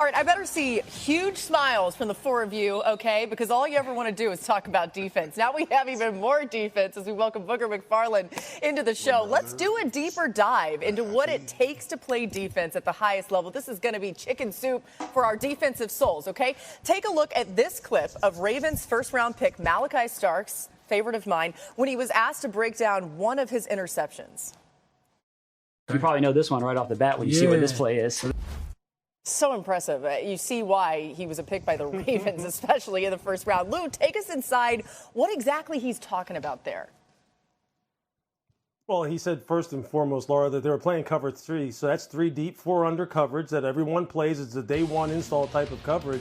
All right, I better see huge smiles from the four of you, okay? Because all you ever want to do is talk about defense. Now we have even more defense as we welcome Booger McFarland into the show. Let's do a deeper dive into what it takes to play defense at the highest level. This is going to be chicken soup for our defensive souls, okay? Take a look at this clip of Ravens first-round pick Malaki Starks, favorite of mine, when he was asked to break down one of his interceptions. You probably know this one right off the bat when you see what this play is. So impressive. You see why he was a pick by the Ravens, especially in the first round. Lou, take us inside what exactly he's talking about there. Well, he said first and foremost, Laura, that they were playing cover 3. So that's 3 deep, 4 under coverage that everyone plays. It's a day one install type of coverage.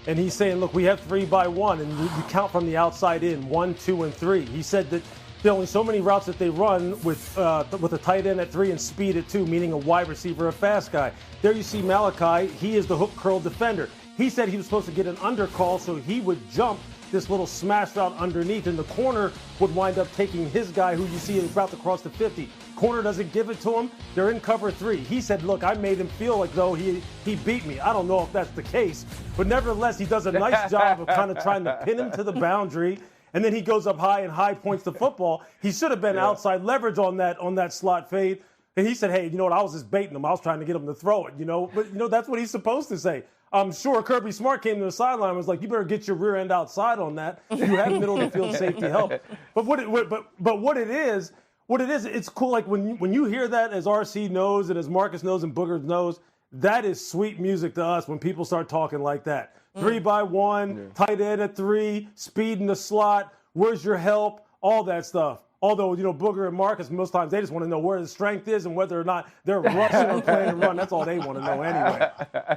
And he's saying, look, we have 3 by 1, and you count from the outside in, 1, 2, and 3. He said that there are only so many routes that they run with a tight end at 3 and speed at 2, meaning a wide receiver, a fast guy. There you see Malaki. He is the hook curl defender. He said he was supposed to get an undercall, so he would jump this little smash route underneath, and the corner would wind up taking his guy, who you see is about to cross the 50. Corner doesn't give it to him. They're in cover 3. He said, look, I made him feel like though he beat me. I don't know if that's the case, but nevertheless, he does a nice job of kind of trying to pin him to the boundary. And then he goes up high and high points the football. He should have been outside leverage on that slot fade. And he said, hey, you know what, I was just baiting him. I was trying to get him to throw it, But, that's what he's supposed to say. I'm sure Kirby Smart came to the sideline and was like, you better get your rear end outside on that. You have middle of the field safety help. But what it is, it's cool. Like when you hear that, as RC knows and as Marcus knows and Booger knows, that is sweet music to us when people start talking like that. 3 by 1, tight end at 3, speed in the slot, where's your help, all that stuff. Although, Booger and Marcus, most times they just want to know where the strength is and whether or not they're rushing or playing and run. That's all they want to know anyway.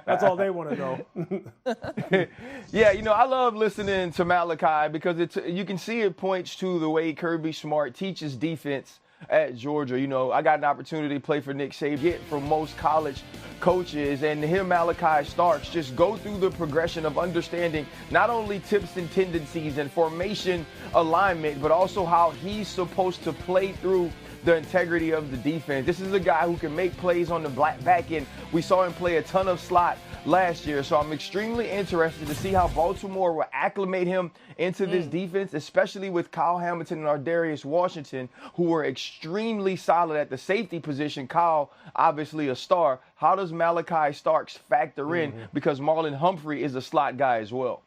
That's all they want to know. Yeah, I love listening to Malaki because you can see it points to the way Kirby Smart teaches defense at Georgia. I got an opportunity to play for Nick Saban, get from most college coaches, and hear Malaki Starks just go through the progression of understanding not only tips and tendencies and formation alignment, but also how he's supposed to play through the integrity of the defense. This is a guy who can make plays on the back end. We saw him play a ton of slot last year, so I'm extremely interested to see how Baltimore will acclimate him into this defense, especially with Kyle Hamilton and Ardarius Washington, who were extremely solid at the safety position. Kyle, obviously a star. How does Malaki Starks factor in? Because Marlon Humphrey is a slot guy as well.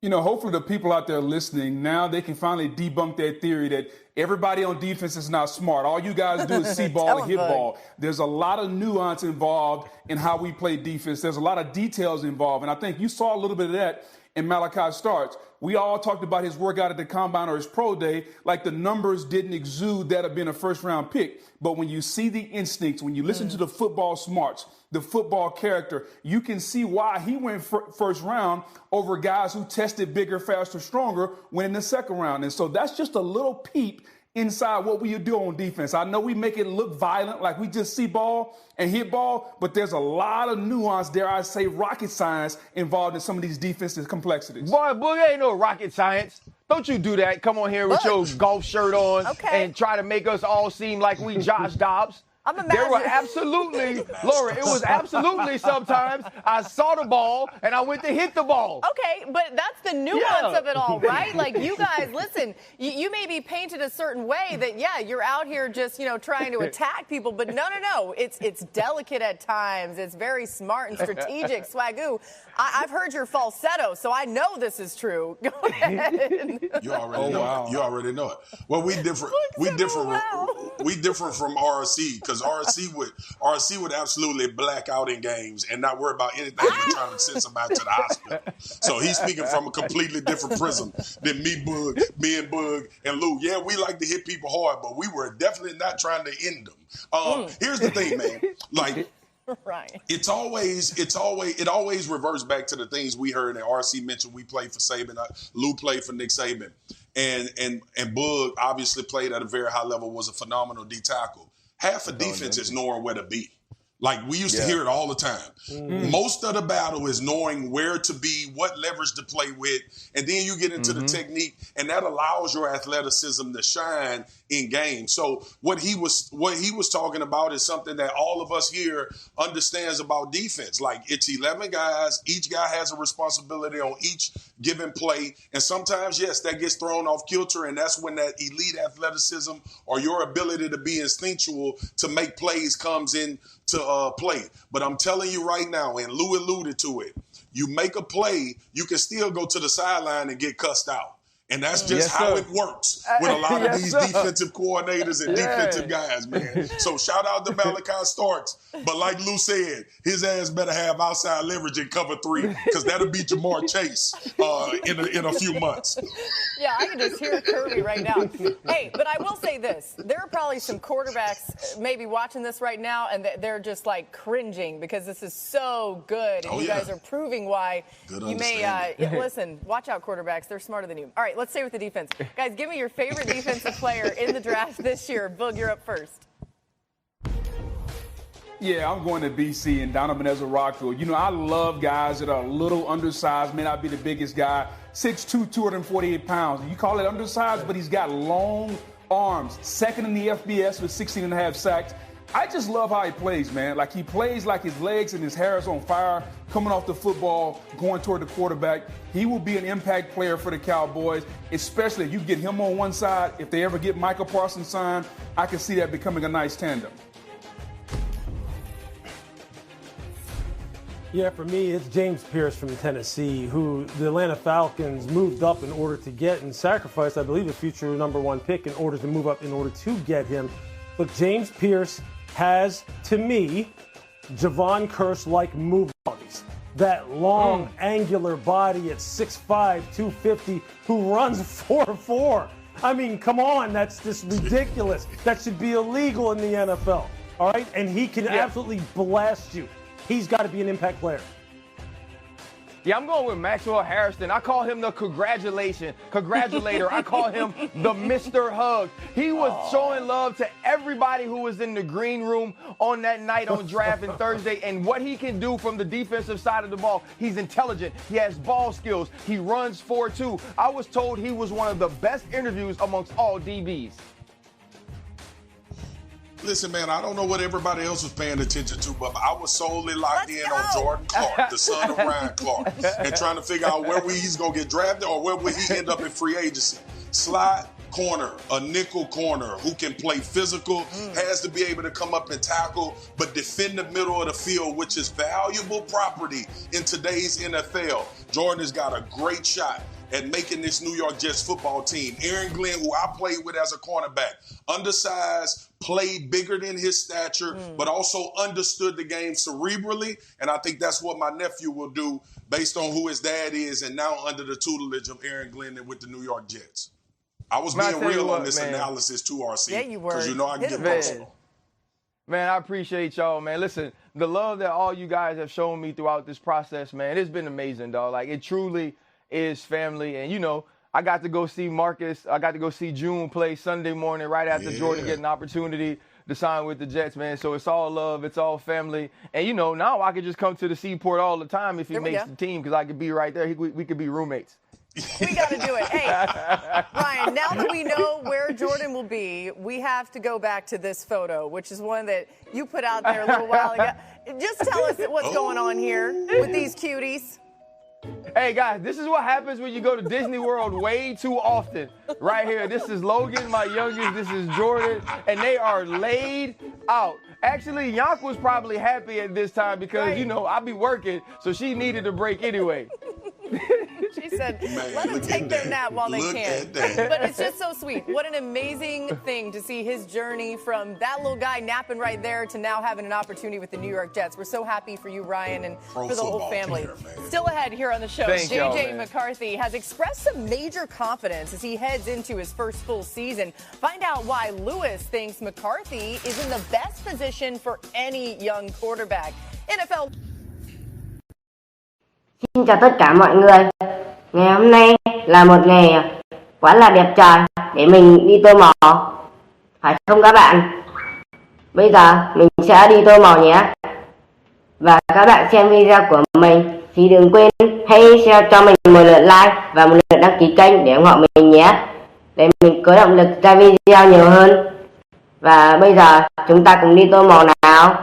Hopefully the people out there listening, now they can finally debunk that theory that everybody on defense is not smart. All you guys do is see ball and hit ball. There's a lot of nuance involved in how we play defense. There's a lot of details involved. And I think you saw a little bit of that in Malaki Starks. We all talked about his workout at the Combine or his pro day, like the numbers didn't exude that of being a first-round pick. But when you see the instincts, when you listen to the football smarts, the football character, you can see why he went first round over guys who tested bigger, faster, stronger, went in the second round. And so that's just a little peep inside what we do on defense. I know we make it look violent, like we just see ball and hit ball, but there's a lot of nuance, dare I say, rocket science involved in some of these defensive complexities. Boy, Boogie, ain't no rocket science. Don't you do that. Come on here with your golf shirt on and try to make us all seem like we Josh Dobbs. There were absolutely, Laura, it was absolutely sometimes I saw the ball and I went to hit the ball. Okay, but that's the nuance of it all, right? Like, you guys, listen, you may be painted a certain way that, you're out here just, trying to attack people, but no. It's delicate at times. It's very smart and strategic, swagoo. I've heard your falsetto, so I know this is true. Go ahead. You already know it. You already know it. Well, we different. We different from RC because RC would absolutely black out in games and not worry about anything but trying to send somebody to the hospital. So he's speaking from a completely different prism than me and Boog and Lou. Yeah, we like to hit people hard, but we were definitely not trying to end them. Here's the thing, man. Like. Right. It always reverts back to the things we heard. And RC mentioned we played for Saban. Lou played for Nick Saban, and Boog obviously played at a very high level. Was a phenomenal D tackle. Half of defense is knowing where to be. Like we used to hear it all the time. Most of the battle is knowing where to be, what leverage to play with, and then you get into the technique, and that allows your athleticism to shine in games. So what he was talking about is something that all of us here understands about defense. Like it's 11 guys, each guy has a responsibility on each given play, and sometimes yes, that gets thrown off kilter, and that's when that elite athleticism or your ability to be instinctual to make plays comes in to play. But I'm telling you right now, and Lou alluded to it, you make a play, you can still go to the sideline and get cussed out. And that's just how it works with a lot of these defensive coordinators and defensive guys, man. So shout out to Malaki Starks. But like Lou said, his ass better have outside leverage in cover 3 because that'll beat Jamar Chase in a few months. Yeah, I can just hear Kirby right now. Hey, but I will say this. There are probably some quarterbacks maybe watching this right now, and they're just like cringing because this is so good. And you guys are proving why you may listen, watch out, quarterbacks. They're smarter than you. All right, let's stay with the defense. Guys, give me your favorite defensive player in the draft this year. Boog, you're up first. Yeah, I'm going to BC and Donovan Ezra-Rockfield. You know, I love guys that are a little undersized, may not be the biggest guy, 6'2", 248 pounds. You call it undersized, but he's got long arms. Second in the FBS with 16 and a half sacks. I just love how he plays, man. Like, he plays like his legs and his hair is on fire, coming off the football, going toward the quarterback. He will be an impact player for the Cowboys, especially if you get him on one side. If they ever get Michael Parsons signed, I can see that becoming a nice tandem. Yeah, for me, it's James Pierce from Tennessee, who the Atlanta Falcons moved up in order to get and sacrificed, I believe, a future #1 pick in order to move up in order to get him. But James Pierce has, to me, Javon Curse-like move bodies. That long, angular body at 6'5", 250, who runs 4.4. I mean, come on, that's just ridiculous. That should be illegal in the NFL, all right? And he can absolutely blast you. He's got to be an impact player. Yeah, I'm going with Maxwell Harrison. I call him the congratulator. I call him the Mr. Hug. He was showing love to everybody who was in the green room on that night on draft and Thursday, and what he can do from the defensive side of the ball. He's intelligent. He has ball skills. He runs 4.2. I was told he was one of the best interviews amongst all DBs. Listen, man, I don't know what everybody else was paying attention to, but I was solely locked in on Jordan Clark, the son of Ryan Clark, and trying to figure out where he's going to get drafted or where will he end up in free agency. Slot corner, a nickel corner who can play physical, has to be able to come up and tackle, but defend the middle of the field, which is valuable property in today's NFL. Jordan has got a great shot at making this New York Jets football team. Aaron Glenn, who I played with as a cornerback, undersized, played bigger than his stature, but also understood the game cerebrally. And I think that's what my nephew will do based on who his dad is and now under the tutelage of Aaron Glenn with the New York Jets. I was being real on this analysis too, RC. Yeah, you were. Because you know I can get personal. Man, I appreciate y'all, man. Listen, the love that all you guys have shown me throughout this process, man, it's been amazing, dog. Like, it truly is family. And, you know, I got to go see Marcus. I got to go see June play Sunday morning right after Jordan get an opportunity to sign with the Jets, man. So it's all love. It's all family. And, you know, now I could just come to the Seaport all the time if he makes the team because I could be right there. We could be roommates. We got to do it. Hey, Ryan, now that we know where Jordan will be, we have to go back to this photo, which is one that you put out there a little while ago. Just tell us what's going on here with these cuties. Hey, guys, this is what happens when you go to Disney World way too often. Right here, this is Logan, my youngest. This is Jordan, and they are laid out. Actually, Yank was probably happy at this time because, you know, I be working, so she needed a break anyway. She said, let them take their nap while they can. But it's just so sweet. What an amazing thing to see his journey from that little guy napping right there to now having an opportunity with the New York Jets. We're so happy for you, Ryan, and for the whole family. Still ahead here on the show, JJ McCarthy has expressed some major confidence as he heads into his first full season. Find out why Lewis thinks McCarthy is in the best position for any young quarterback. NFL. Xin chào tất cả mọi người. Ngày hôm nay là một ngày quá là đẹp trời để mình đi tô mò. Phải không các bạn? Bây giờ mình sẽ đi tô mò nhé. và các bạn xem video của mình thì đừng quên hãy share cho mình một lượt like và một lượt đăng ký kênh để ủng hộ mình nhé, để mình có động lực ra video nhiều hơn. Và bây giờ chúng ta cùng đi tô màu nào.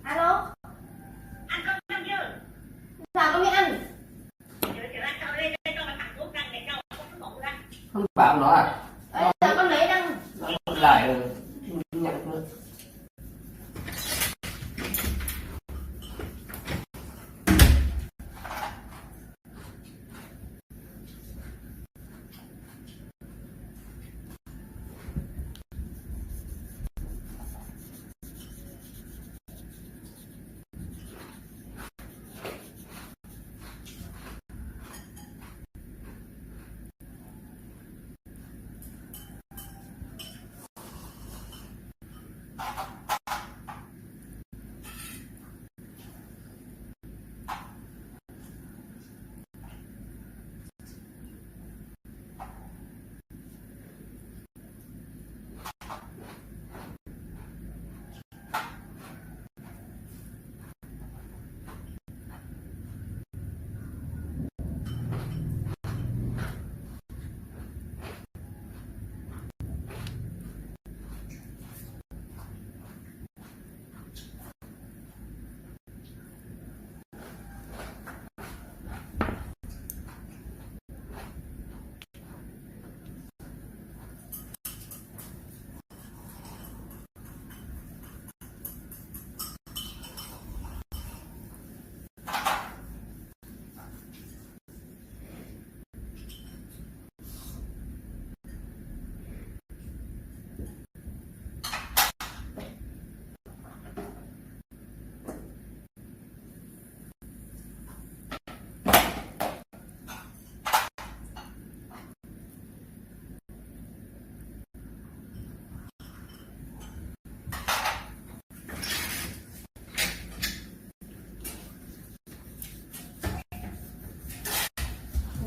Alo, ăn cơm xong chưa? Sao con mới ăn? Không bảo nó à? Sao con lấy đang? Nó lại rồi. Nhận nữa.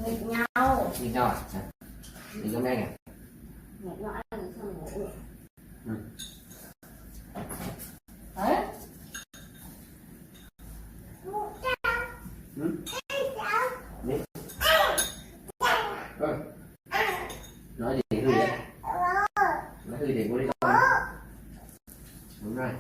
Nghịch nhau à? Nghịch trong đây này. Nghịch nhau ăn xong ngủ được. Ừ. Đấy. Ừ. Đi. Vâng. Nói gì hư vậy? Nói hư thì bố đi con. Đúng rồi.